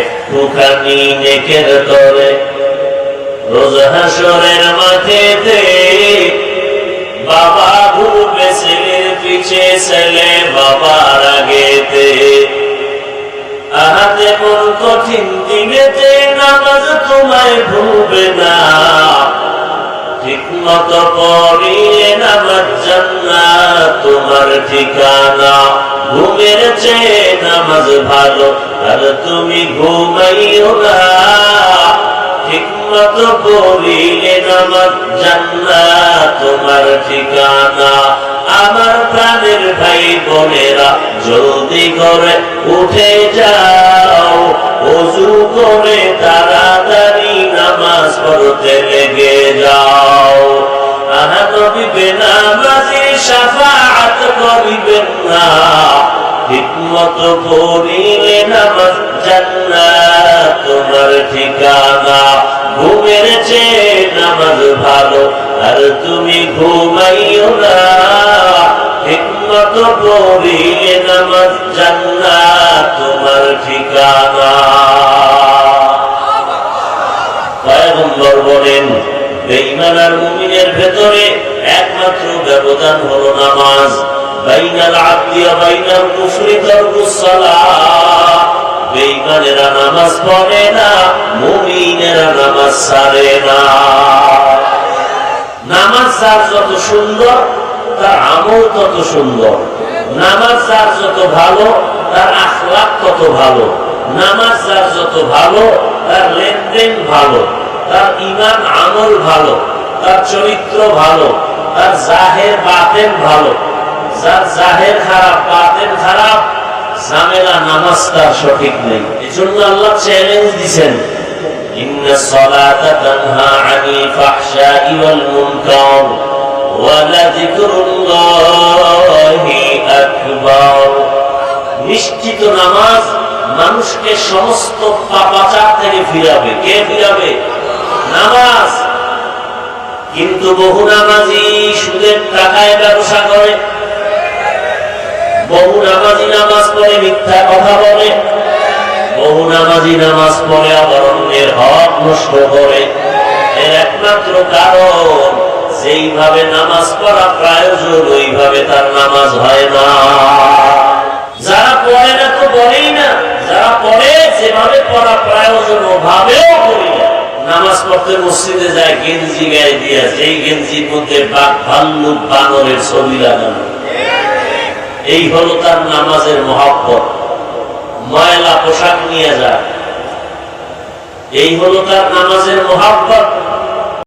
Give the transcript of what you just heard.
একটুখানি নেকের তরে রোজ হাসরের মাঠেতে বাবা ঘুরবে ছেলের পিছে, ছেলে বাবার আগেতে। আহাতে মন কঠিন দিনেতে নামাজ তোমায় ভুলবে না, ঠিক মতো পড়িলে নামাজ জান্নাত তোমার ঠিকানা। ঘুমের চেয়ে নামাজ ভালো আর তুমি ঘুমাইও না, ঠিক মতো পড়িলে নামাজ জান্নাত তোমার ঠিকানা। আমার প্রাণের ভাই বোনেরা জলদি করে উঠে যাও, ওযু করে তাড়াতাড়ি নামাজ পড়তে লেগে যাও। আহা নবী বেনামাজির শাফাআত করিবেন না, ঠিকমতো পড়িলে নামাজ জান্নাত তোমার ঠিকানা। ঘুমের চেয়ে নামাজ ভালো আর তুমি ঘুমাইও না, ঠিকমতো পড়িলে নামাজ জান্নাত তোমার ঠিকানা। পয়গম্বর বলেন বেঈমান আর মুমিনের ভেতরে একমাত্র ব্যবধান হলো নামাজ। বাইনাল আবদি ওয়া বাইনাল কুফরি তারকুস সালাহ। বেঈমানেরা নামাজ পড়ে না, মুমিনেরা নামাজ ছাড়ে না। নামাজ যার যত সুন্দর তার আমল তত সুন্দর, নামাজ যার যত ভালো তার আখলাক তত ভালো, নামাজ যার যত ভালো তার লেনদেন ভালো, তার ঈমান আমল ভালো, তার চরিত্র ভালো, তার জাহের বাতেন ভালো। যার জাহের খারাপ বাতেন খারাপ, ঝামেলা নামাজ তার সঠিক নেই। এজন্য আল্লাহ চ্যালেঞ্জ দিবেন, ইন্নাস সালাতা তানহা আনিল ফাহশাই ওয়াল মুনকার ওয়া লাযিকরুল্লাহি আকবার। নিশ্চিত নামাজ মানুষকে সমস্ত পাপাচার থেকে ফিরাবে। কে ফিরাবে? নামাজ। কিন্তু বহু নামাজি সুদের টাকায় ব্যবসা করে, বহু নামাজি নামাজ পড়ে মিথ্যা কথা বলে, বহু নামাজি নামাজ পড়ে আবার অন্যের হক নষ্ট করে। এর একমাত্র কারণ যেইভাবে নামাজ পড়া প্রয়োজন ওইভাবে তার নামাজ হয় না। যারা পড়ে না তো বলেই না, যারা পড়ে যেভাবে পড়া প্রয়োজন ওভাবেও করি না। নামাজ পড়তে মসজিদে যায় গেঞ্জি গায়ে দিয়া, যেই গেঞ্জির মধ্যে বাঘ ভাল্লুক বানরের ছবি লাগানো, এই হলো তার নামাজের মহব্বত। ময়লা পোশাক নিয়ে যায়, এই হলো তার নামাজের মহব্বত।